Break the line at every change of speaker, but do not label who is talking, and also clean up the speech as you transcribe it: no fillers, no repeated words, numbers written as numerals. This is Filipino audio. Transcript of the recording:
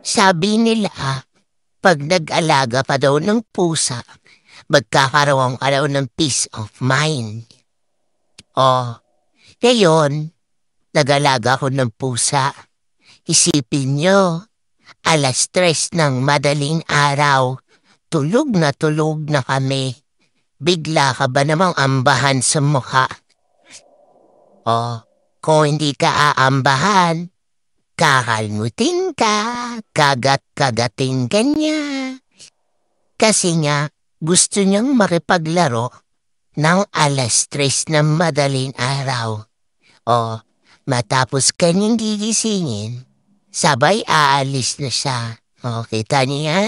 Sabi nila, pag nag-alaga pa daw ng pusa, magkakaroon ka daw ng peace of mind. Oh, ngayon, nag-alaga ko ng pusa. Isipin nyo, 3:00 ng madaling araw, tulog na kami. Bigla ka ba namang ambahan sa mukha? Oh, kung hindi ka aambahan, kakalmutin ka, kagat-kagatin ka niya. Kasi nga, gusto niyang makipaglaro ng 3:00 ng madaling araw. O, matapos kanyang gigisingin, sabay aalis na siya. O, kita niya?